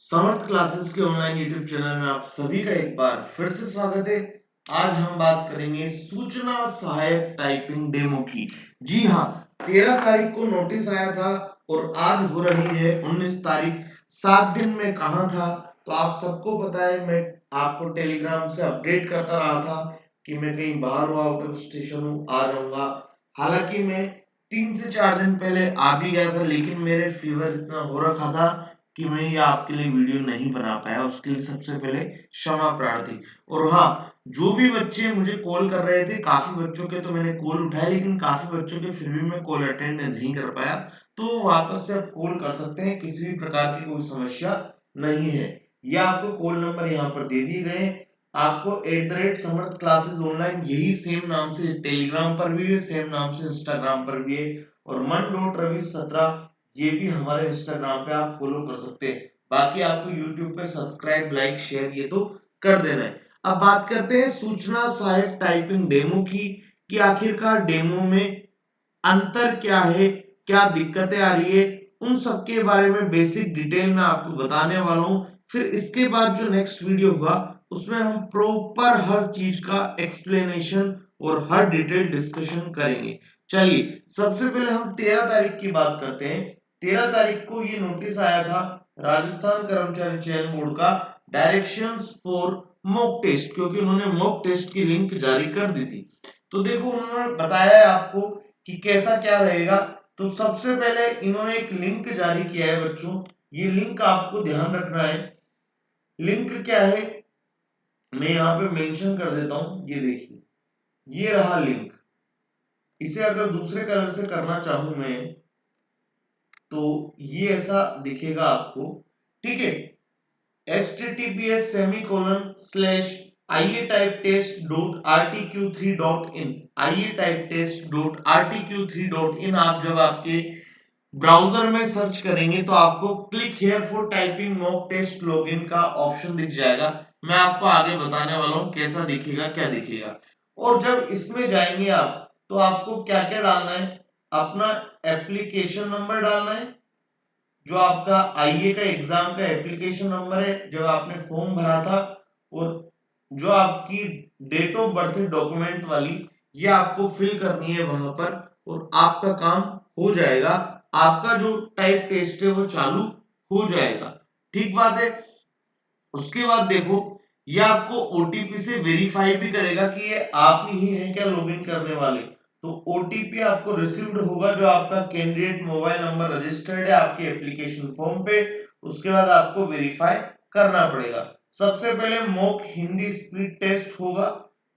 समर्थ classes के online YouTube channel में आप सभी का एक बार फिर से स्वागत है। आज हम बात करेंगे सूचना सहायक टाइपिंग डेमो की। जी हाँ, 13 तारीख को नोटिस आया था और आज हो रही है 19 तारीख। 7 दिन में कहा था, तो आप सबको पता है मैं आपको टेलीग्राम से अपडेट करता रहा था कि मैं कहीं बाहर हूँ, आउट ऑफ स्टेशन हूँ, आ जाऊंगा। हालांकि मैं 3 से 4 दिन पहले आ भी गया था, लेकिन मेरे फीवर इतना हो रखा था कि मैं ये आपके लिए वीडियो नहीं बना पाया। उसके लिए सबसे पहले क्षमा प्रार्थी। और हाँ, जो भी बच्चे मुझे कॉल कर रहे थे, काफी बच्चों के तो मैंने कॉल उठाए, लेकिन काफी बच्चों के फिर भी मैं कॉल अटेंड नहीं कर पाया। तो वापस से आप कॉल कर सकते हैं, किसी भी प्रकार की कोई समस्या नहीं है। ये आपको कॉल नंबर यहाँ पर दे दिए गए हैं। आपको @समर्थ क्लासेस ऑनलाइन यही सेम नाम से टेलीग्राम पर भी है, सेम नाम से इंस्टाग्राम पर भी है, और मन.रवि17 ये भी हमारे इंस्टाग्राम पे आप फॉलो कर सकते हैं। बाकी आपको यूट्यूब पे सब्सक्राइब, लाइक, शेयर ये तो कर देना है। अब बात करते हैं सूचना सहायक टाइपिंग डेमो की, कि आखिरकार डेमो में अंतर क्या है, क्या दिक्कतें आ रही है, उन सब के बारे में बेसिक डिटेल में आपको बताने वाला हूं। फिर इसके बाद जो नेक्स्ट वीडियो होगा उसमें हम प्रॉपर हर चीज का एक्सप्लेनेशन और हर डिटेल डिस्कशन करेंगे। चलिए, सबसे पहले हम 13 तारीख की बात करते हैं। 13 तारीख को ये नोटिस आया था राजस्थान कर्मचारी चयन बोर्ड का, डायरेक्शंस फॉर मॉक टेस्ट, क्योंकि उन्होंने मॉक टेस्ट की लिंक जारी कर दी थी। तो देखो, उन्होंने बताया है आपको कि कैसा क्या रहेगा। तो सबसे पहले इन्होंने एक लिंक जारी किया है बच्चों, ये लिंक आपको ध्यान रखना है। लिंक क्या है, मैं यहाँ पे मेंशन कर देता हूं, ये देखिए, ये रहा लिंक। इसे अगर दूसरे कलर से करना चाहूं मैं, तो ये ऐसा दिखेगा आपको, ठीक है। https://iettypetest.rtq3.in, iettypetest.rtq3.in आप जब आपके ब्राउजर में सर्च करेंगे तो आपको click here for typing mock test login का ऑप्शन दिख जाएगा। मैं आपको आगे बताने वाला हूं कैसा दिखेगा, क्या दिखेगा। और जब इसमें जाएंगे आप, तो आपको क्या क्या डालना है, अपना एप्लीकेशन नंबर डालना है, जो आपका आईए का एग्जाम का एप्लीकेशन नंबर है जब आपने फॉर्म भरा था, और जो आपकी डेट ऑफ बर्थ डॉक्यूमेंट वाली, ये आपको फिल करनी है वहां पर, और आपका काम हो जाएगा। आपका जो टाइप टेस्ट है वो चालू हो जाएगा। ठीक बात है। उसके बाद देखो, ये आपको ओटीपी से वेरीफाई भी करेगा कि ये आप ही हैं क्या लॉगिन करने वाले। तो ओटीपी आपको रिसीव्ड होगा, जो आपका कैंडिडेट मोबाइल नंबर रजिस्टर्ड है आपके एप्लीकेशन फॉर्म पे। उसके बाद आपको वेरीफाई करना पड़ेगा। सबसे पहले मॉक हिंदी स्पीड टेस्ट होगा,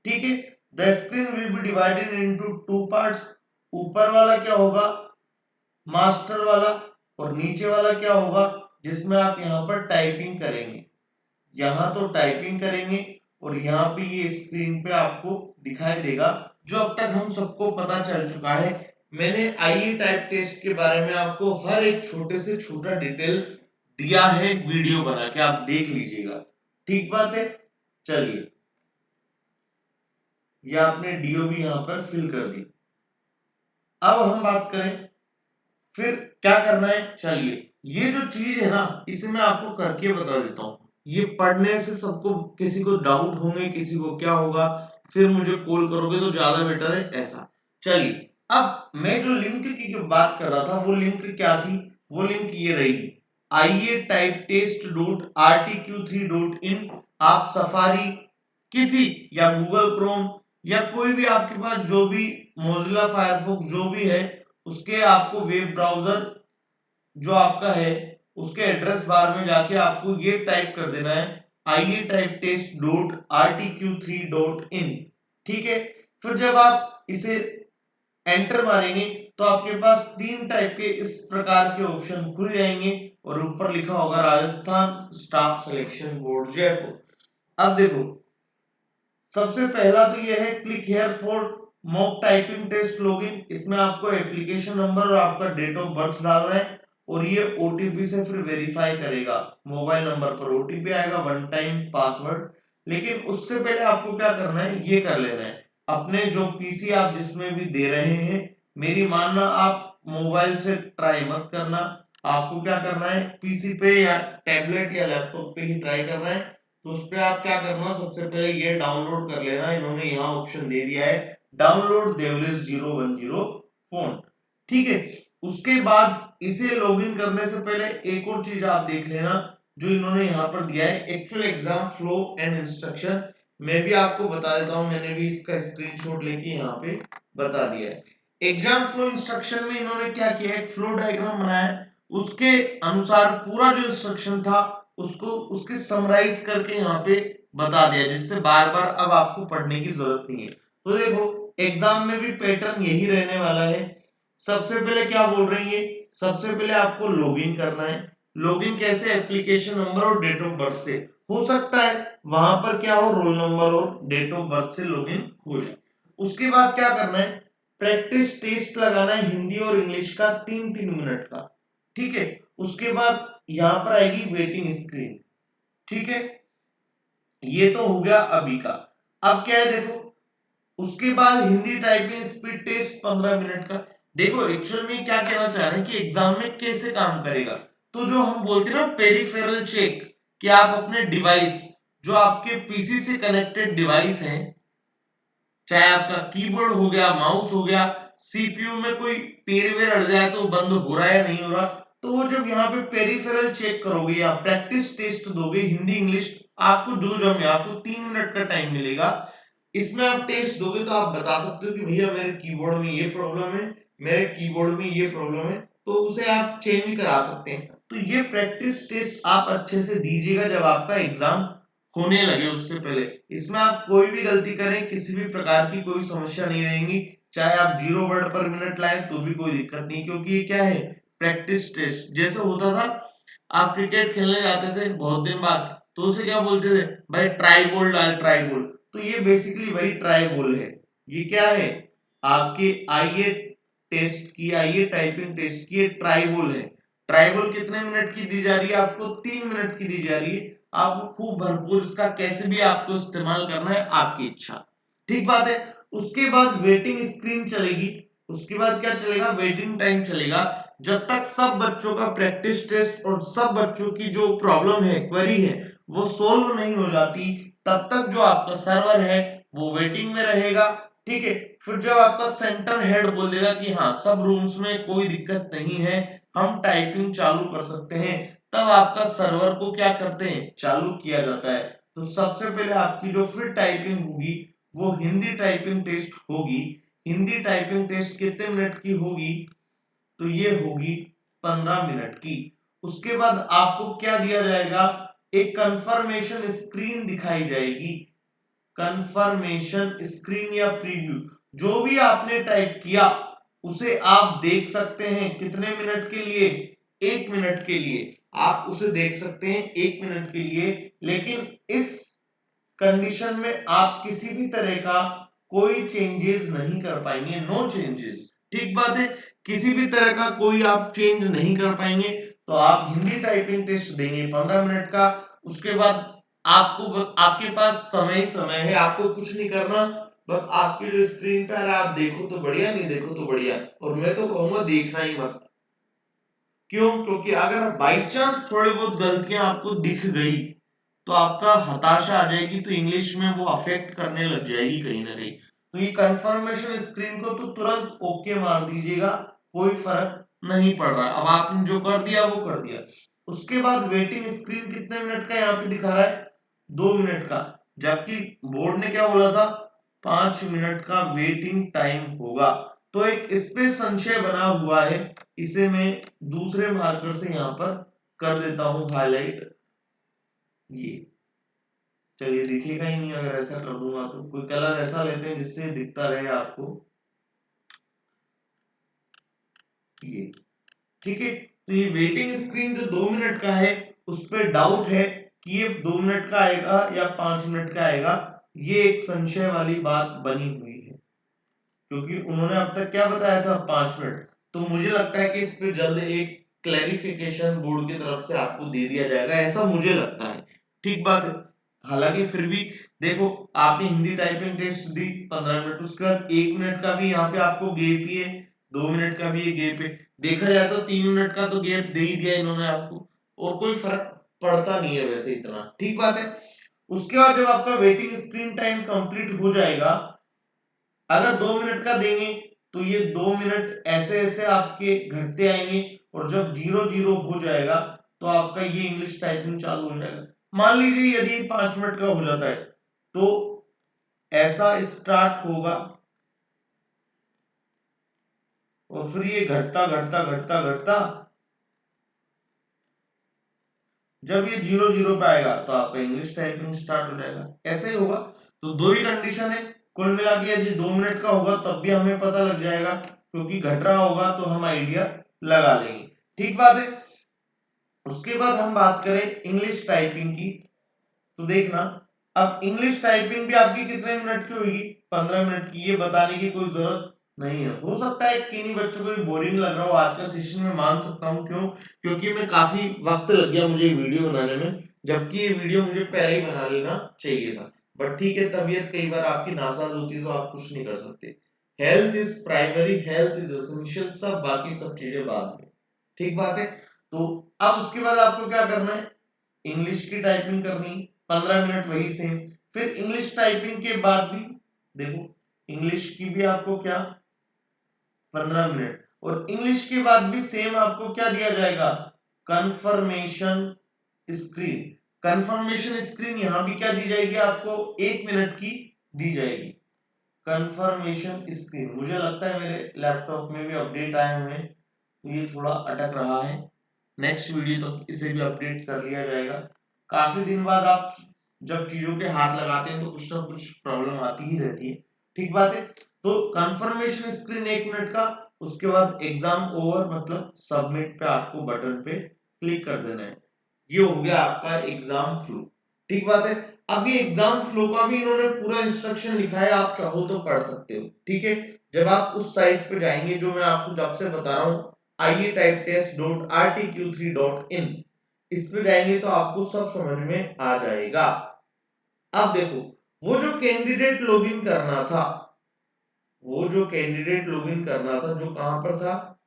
ठीक है। The screen will be divided into two parts. ऊपर वाला क्या होगा, मास्टर वाला, और नीचे वाला क्या होगा, जिसमें आप यहाँ पर टाइपिंग करेंगे। यहाँ तो टाइपिंग करेंगे, और यहाँ पे ये स्क्रीन पे आपको दिखाई देगा, जो अब तक हम सबको पता चल चुका है। मैंने आईए टाइप टेस्ट के बारे में आपको हर एक छोटे से छोटा डिटेल दिया है, वीडियो बना के आप देख लीजिएगा। ठीक बात है। चलिए, ये आपने डीओ भी यहाँ पर फिल कर दी। अब हम बात करें फिर क्या करना है। चलिए, ये जो चीज है ना, इसे मैं आपको करके बता देता हूँ। ये पढ़ने से सबको, किसी को डाउट होंगे, किसी को क्या होगा, फिर मुझे कॉल करोगे तो ज्यादा बेटर है ऐसा। चलिए, अब मैं जो लिंक की बात कर रहा था, वो लिंक क्या थी, वो लिंक ये रही, आइए टाइप टेस्ट.rtq3.in। आप सफारी किसी, या गूगल क्रोम, या कोई भी आपके पास जो भी मोजिला फायरफॉक्स जो भी है, उसके आपको वेब ब्राउजर जो आपका है, उसके एड्रेस बार में जाके आपको ये टाइप कर देना है, आइए टाइप टेस्ट.rtq3.in, ठीक है। फिर जब आप इसे एंटर मारेंगे, तो आपके पास 3 टाइप के इस प्रकार के ऑप्शन खुल जाएंगे, और ऊपर लिखा होगा Rajasthan staff selection board Jaipur. अब देखो, सबसे पहला तो यह है click here for mock typing test login. इसमें आपको एप्लीकेशन नंबर और आपका डेट ऑफ बर्थ डालना है, और ये ओटीपी से फिर वेरीफाई करेगा। मोबाइल नंबर पर ओटीपी आएगा, वन टाइम पासवर्ड। लेकिन उससे पहले आपको क्या करना है, ये कर लेना है, अपने जो पीसी आप जिसमें भी दे रहे हैं, मेरी मानना आप मोबाइल से ट्राई मत करना, आपको क्या करना है, पीसी पे या टैबलेट या लैपटॉप पे ही ट्राई करना है। तो उस पे आप क्या करना, सबसे पहले ये डाउनलोड कर लेना। इन्होंने यहाँ ऑप्शन दे दिया है डाउनलोड देवलिस 010 फोन, ठीक है। उसके बाद इसे लॉगिन करने से पहले एक और चीज आप देख लेना जो इन्होंने यहाँ पर दिया है, actual exam flow and instruction. मैं भी आपको बता देता हूँ, मैंने भी इसका स्क्रीनशॉट लेके यहाँ पे बता दिया है। एग्जाम फ्लो इंस्ट्रक्शन में इन्होंने क्या किया है, फ्लो डायग्राम बनाया है, उसके अनुसार पूरा जो इंस्ट्रक्शन था उसको उसके समराइज करके यहाँ पे बता दिया, जिससे बार बार अब आपको पढ़ने की जरूरत नहीं है। तो देखो एग्जाम में भी पैटर्न यही रहने वाला है। सबसे पहले क्या बोल रही है, सबसे पहले आपको लॉगिन करना है। लॉगिन कैसे, एप्लीकेशन नंबर और डेट ऑफ बर्थ से। हो सकता है वहां पर क्या हो, रोल नंबर और डेट ऑफ बर्थ से लॉगिन हो जाए। उसके बाद क्या करना है, प्रैक्टिस टेस्ट लगाना है हिंदी और इंग्लिश का 3-3 मिनट का, ठीक है। उसके बाद यहां पर आएगी वेटिंग स्क्रीन, ठीक है। ये तो हो गया अभी का। अब क्या है देखो, उसके बाद Hindi typing speed test 15 minute का। देखो एक्चुअल में क्या कहना चाह रहे हैं कि एग्जाम में कैसे काम करेगा, तो जो हम बोलते हैं ना पेरिफेरल चेक, कि आप अपने डिवाइस, जो आपके पीसी से कनेक्टेड डिवाइस हैं, चाहे आपका कीबोर्ड हो गया, माउस हो गया, सीपीयू में कोई पेर वेर अड़ जाए तो बंद हो रहा है या नहीं हो रहा, तो वो जब यहाँ पे पेरिफेरल चेक करोगे या प्रैक्टिस टेस्ट दोगे हिंदी इंग्लिश, आपको जो जमे, आपको 3 मिनट का टाइम मिलेगा। इसमें आप टेस्ट दोगे तो आप बता सकते हो कि भैया मेरे कीबोर्ड में ये प्रॉब्लम है, मेरे कीबोर्ड में ये प्रॉब्लम है, तो उसे आप चेंज करा सकते हैं। तो ये प्रैक्टिस टेस्ट आप अच्छे से दीजिएगा जब आपका एग्जाम होने लगे उससे पहले। इसमें आप कोई भी गलती करें, किसी भी प्रकार की कोई समस्या नहीं रहेगी, चाहे आप 0 वर्ड पर मिनट लाएं तो भी कोई दिक्कत नहीं, क्योंकि ये क्या है, प्रैक्टिस टेस्ट। जैसे होता था, आप क्रिकेट खेलने जाते थे बहुत दिन बाद, तो उसे क्या बोलते थे, भाई ट्राई बॉल डाल, ट्राई बॉल। तो ये बेसिकली वही ट्राई बॉल है। ये क्या है, आपके आईए टेस्ट की, आईए टाइपिंग टेस्ट की ट्राई बॉल है। ट्राई बॉल कितने मिनट की दी जा रही है, आपको 3 मिनट की दी जा रही है। आपको खूब भरपूर इसका कैसे भी आपको इस्तेमाल करना है, आपकी इच्छा, ठीक बात है। उसके बाद वेटिंग स्क्रीन चलेगी। उसके बाद क्या चलेगा, वेटिंग टाइम चलेगा, जब तक सब बच्चों का प्रैक्टिस टेस्ट और सब बच्चों की जो प्रॉब्लम है, क्वेरी है, वो सोल्व नहीं हो जाती, तब तक जो आपका सर्वर है वो वेटिंग में रहेगा, ठीक है। फिर जब आपका सेंटर हेड बोल देगा कि हाँ सब रूम्स में कोई दिक्कत नहीं है, हम टाइपिंग चालू कर सकते हैं, तब आपका सर्वर को क्या करते हैं, चालू किया जाता है। तो सबसे पहले आपकी जो फिर टाइपिंग होगी वो हिंदी टाइपिंग टेस्ट होगी। हिंदी टाइपिंग टेस्ट कितने मिनट की होगी, तो ये होगी 15 मिनट की। उसके बाद आपको क्या दिया जाएगा, एक कंफर्मेशन स्क्रीन दिखाई जाएगी। कंफर्मेशन स्क्रीन या प्रीव्यू, जो भी आपने टाइप किया उसे आप देख सकते हैं कितने मिनट के लिए, 1 मिनट के लिए आप उसे देख सकते हैं, 1 मिनट के लिए। लेकिन इस कंडीशन में आप किसी भी तरह का कोई चेंजेस नहीं कर पाएंगे, नो चेंजेस, ठीक बात है। किसी भी तरह का कोई आप चेंज नहीं कर पाएंगे। तो आप हिंदी टाइपिंग टेस्ट देंगे 15 मिनट का। उसके बाद आपको, आपके पास समय ही समय है, आपको कुछ नहीं करना, बस आपकी जो स्क्रीन पे आ रहा है आप देखो तो बढ़िया, नहीं देखो तो बढ़िया, और मैं तो कहूंगा देखना ही मत। क्यों, क्योंकि अगर बाई चांस थोड़ी बहुत गलतियां आपको दिख गई तो आपका हताशा आ जाएगी, तो इंग्लिश में वो अफेक्ट करने लग जाएगी कहीं ना कहीं। तो ये कंफर्मेशन स्क्रीन को तो तुरंत ओके मार दीजिएगा, कोई फर्क नहीं पड़ रहा, अब आपने जो कर दिया वो कर दिया। उसके बाद वेटिंग स्क्रीन कितने मिनट का यहाँ पे दिखा रहा है, 2 मिनट का, जबकि बोर्ड ने क्या बोला था, 5 मिनट का वेटिंग टाइम होगा। तो एक इस पे संशय बना हुआ है, इसे मैं दूसरे मार्कर से यहाँ पर कर देता हूं हाईलाइट। ये चलिए दिखेगा ही नहीं, अगर ऐसा कर दूंगा तो कोई कलर ऐसा लेते हैं जिससे दिखता रहे आपको, ये ठीक है। तो ये वेटिंग स्क्रीन जो 2 मिनट का है, उस पर डाउट है कि ये 2 मिनट का आएगा या 5 मिनट का आएगा, ये एक संशय वाली बात बनी हुई है, क्योंकि उन्होंने अब तक क्या बताया था, 5 मिनट। तो मुझे लगता है कि इस पे जल्द एक क्लैरिफिकेशन बोर्ड की तरफ से आपको दे दिया जाएगा, ऐसा मुझे लगता है, ठीक बात है। हालांकि फिर भी देखो, आपने हिंदी टाइपिंग टेस्ट दी 15 मिनट, उसके बाद 1 मिनट का भी यहाँ पे आपको गैप ही है, 2 मिनट का भी ये गैप है। देखा जाए तो 3 मिनट का तो गैप दे ही दिया इन्होंने आपको, और कोई फर्क पड़ता नहीं है वैसे इतना, ठीक बात है। उसके बाद जब आपका वेटिंग स्क्रीन टाइम कंप्लीट हो जाएगा, अगर 2 मिनट का देंगे तो ये 2 मिनट ऐसे ऐसे आपके घटते आएंगे, और जब 0 0 हो जाएगा तो आपका ये इंग्लिश टाइपिंग चालू हो जाएगा। मान लीजिए यदि 5 मिनट का हो जाता है तो ऐसा स्टार्ट होगा, और फिर ये घटता घटता घटता घटता जब ये 0 0 पे आएगा तो आपका इंग्लिश टाइपिंग स्टार्ट हो जाएगा। ऐसे ही होगा। तो दो ही कंडीशन है, कुल मिला के यदि 2 मिनट का होगा तब भी हमें पता लग जाएगा, क्योंकि घट रहा होगा तो हम आइडिया लगा लेंगे, ठीक बात है। उसके बाद हम बात करें इंग्लिश टाइपिंग की, तो देखना, अब इंग्लिश टाइपिंग भी आपकी कितने मिनट की होगी, 15 मिनट की। ये बताने की कोई जरूरत नहीं है। हो सकता है किन्हीं बच्चों को बोरिंग लग रहा हो आज का सेशन, में मान सकता हूँ, क्यों, क्योंकि मैं काफी वक्त लग गया मुझे वीडियो बनाने में, जबकि ये वीडियो मुझे पहले ही बना लेना चाहिए था। बट ठीक है, तबीयत कई बार आपकी नासाज होती है तो आप कुछ नहीं कर सकते। Health is primary, health is essential, सब बाकी सब चीजें बाद में, ठीक बात है। तो अब उसके बाद आपको क्या करना है, इंग्लिश की टाइपिंग करनी, 15 मिनट वही सेम। फिर इंग्लिश टाइपिंग के बाद भी देखो, इंग्लिश की भी आपको क्या 15 मिनट, और इंग्लिश के बाद भी सेम आपको क्या दिया जाएगा, कंफर्मेशन स्क्रीन। कंफर्मेशन स्क्रीन यहां भी क्या दी जाएगी आपको, 1 मिनट की दी जाएगी कंफर्मेशन स्क्रीन। मुझे लगता है मेरे लैपटॉप में भी अपडेट आए हुए हैं तो ये थोड़ा अटक रहा है, नेक्स्ट वीडियो तक इसे भी अपडेट कर लिया जाएगा। काफी दिन बाद आप जब चीजों के हाथ लगाते हैं तो कुछ ना कुछ प्रॉब्लम आती ही रहती है, ठीक बात है। तो कंफर्मेशन स्क्रीन 1 मिनट का, उसके बाद एग्जाम ओवर मतलब सबमिट पे आपको बटन पे क्लिक कर देना है। ये हो गया आपका एग्जाम फ्लो, ठीक बात है। अब ये एग्जाम फ्लो का भी इन्होंने पूरा इंस्ट्रक्शन लिखा है, आप चाहो तो पढ़ सकते हो, ठीक है। जब आप उस साइट पे जाएंगे जो मैं आपको जब से बता रहा हूं, ietest.rtq3.in, इस पे जाएंगे तो आपको सब समझ में आ जाएगा। अब देखो, वो जो कैंडिडेट लॉगिन करना था, वो जो कैंडिडेट लॉगिन करना था जो कहां पर था,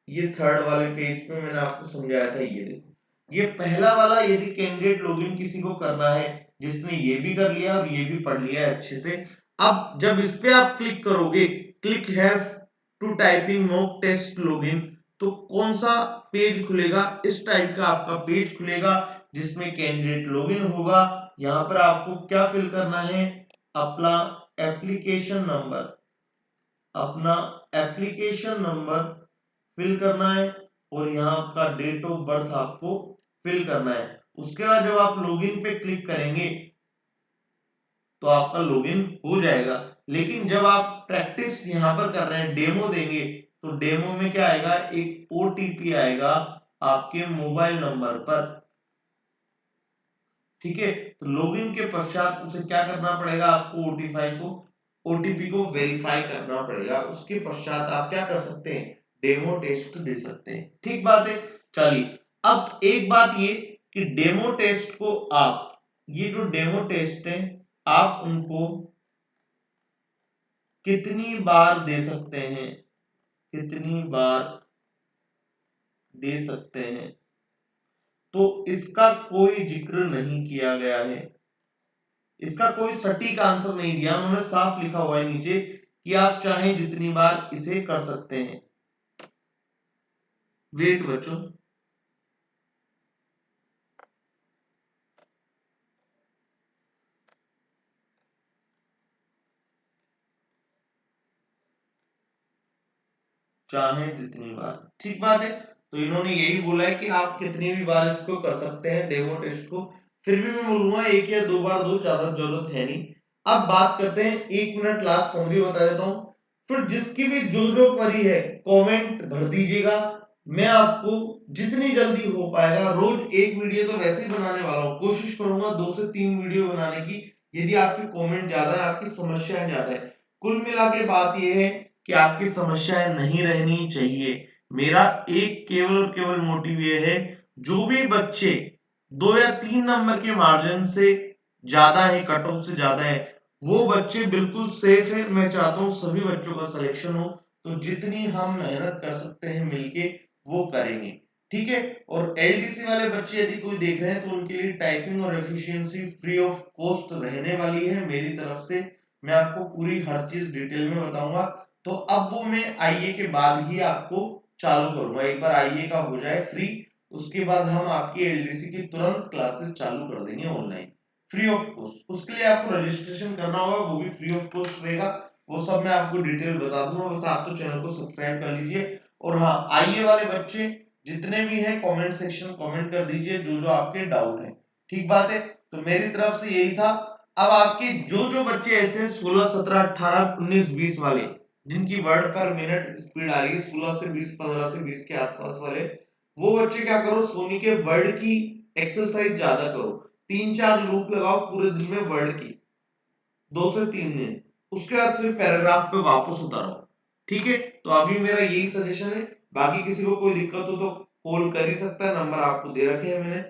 ये थर्ड वाले पेज पे मैंने आपको समझाया था। ये देखो, ये पहला वाला, यदि कैंडिडेट लॉगिन किसी को करना है जिसने ये भी कर लिया और ये भी पढ़ लिया है अच्छे से, अब जब इस पे आप क्लिक करोगे, click here to typing mock test login, तो कौन सा पेज खुलेगा, इस टाइप का आपका पेज खुलेगा जिसमें कैंडिडेट लॉगिन होगा। यहाँ पर आपको क्या फिल करना है, अपना एप्लीकेशन नंबर, अपना एप्लीकेशन नंबर फिल करना है, और यहाँ आपका डेट ऑफ बर्थ आपको फिल करना है। उसके बाद जब आप लॉगिन पे क्लिक करेंगे तो आपका लॉगिन हो जाएगा। लेकिन जब आप प्रैक्टिस यहाँ पर कर रहे हैं, डेमो देंगे, तो डेमो में क्या आएगा, एक ओटीपी आएगा आपके मोबाइल नंबर पर, ठीक है। तो लॉगिन के पश्चात उसे क्या करना पड़ेगा, आपको ओटीपी को वेरीफाई करना पड़ेगा। उसके पश्चात आप क्या कर सकते हैं, डेमो टेस्ट दे सकते हैं, ठीक बात है। चलिए, अब एक बात ये कि डेमो टेस्ट को आप, ये जो डेमो टेस्ट है, आप उनको कितनी बार दे सकते हैं, कितनी बार दे सकते हैं, तो इसका कोई जिक्र नहीं किया गया है, इसका कोई सटीक आंसर नहीं दिया उन्होंने। साफ लिखा हुआ है नीचे कि आप चाहें जितनी बार इसे कर सकते हैं। वेट बच्चों, चाहें जितनी बार, ठीक बात है। तो इन्होंने यही बोला है कि आप कितनी भी बार इसको कर सकते हैं डेमो टेस्ट को। फिर भी मैं बोलूंगा 1 या 2 बार दो, ज्यादा जरूरत है नहीं। अब बात करते हैं, 1 मिनट लास्ट समरी बता देता हूं। फिर जिसकी भी जो जो क्वेरी है कमेंट भर दीजिएगा, मैं आपको जितनी जल्दी हो पाएगा, रोज एक वीडियो तो वैसे ही बनाने वाला हूँ, कोशिश करूंगा 2 से 3 वीडियो बनाने की, यदि आपकी कमेंट ज्यादा है, आपकी समस्याएं ज्यादा है। कुल मिला के बात यह है कि आपकी समस्याएं नहीं रहनी चाहिए। मेरा एक केवल और केवल मोटिव ये है, जो भी बच्चे 2 या 3 नंबर के मार्जिन से ज्यादा है, कट ऑफ से ज्यादा है, वो बच्चे बिल्कुल सेफ है। मैं चाहता हूं सभी बच्चों का सिलेक्शन हो, तो जितनी हम मेहनत कर सकते हैं मिलके वो करेंगे, ठीक है। और एलडीसी वाले बच्चे यदि कोई देख रहे हैं तो उनके लिए टाइपिंग और एफिशिएंसी फ्री ऑफ कॉस्ट रहने वाली है मेरी तरफ से। मैं आपको पूरी हर चीज डिटेल में बताऊंगा। तो अब वो मैं आईए के बाद ही आपको चालू करूंगा। एक बार आईए का हो जाए फ्री, उसके बाद हम आपकी एलडीसी की तुरंत क्लासेस चालू कर देंगे ऑनलाइन, फ्री ऑफ कॉस्ट। उसके लिए आपको रजिस्ट्रेशन करना होगा, वो भी फ्री ऑफ कॉस्ट रहेगा। वो सब मैं आपको डिटेल बता दूंगा, बस आप तो चैनल को सब्सक्राइब कर लीजिए। और हाँ, आईए वाले बच्चे जितने भी हैं कमेंट सेक्शन कमेंट कर दीजिए जो जो आपके डाउट है, ठीक बात है। तो मेरी तरफ से यही था। अब आपके जो जो बच्चे ऐसे 16 17 18 19 20 वाले जिनकी वर्ड पर मिनट स्पीड आ रही है 16 से 20 15 से 20 के आसपास वाले, वो बच्चे क्या करो, सोनी के वर्ड की एक्सरसाइज ज्यादा करो। 3 4 लूप लगाओ पूरे दिन में वर्ड की, 2 से 3 दिन, उसके बाद फिर पैराग्राफ पे वापस उतारो, ठीक है। तो अभी मेरा यही सजेशन है। बाकी किसी को कोई दिक्कत हो तो कॉल कर ही सकता है, नंबर आपको दे रखे हैं मैंने,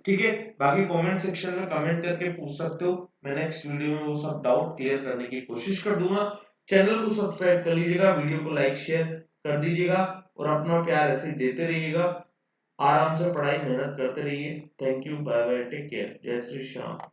ठीक है। बाकी कमेंट सेक्शन में कमेंट करके पूछ सकते हो, मैं नेक्स्ट वीडियो में वो सब डाउट क्लियर करने की कोशिश कर दूंगा। चैनल को सब्सक्राइब कर लीजिएगा, वीडियो को लाइक शेयर कर दीजिएगा और अपना प्यार ऐसे ही देते रहिएगा। आराम से पढ़ाई मेहनत करते रहिए। Thank you, bye bye, take care, जय श्री श्याम।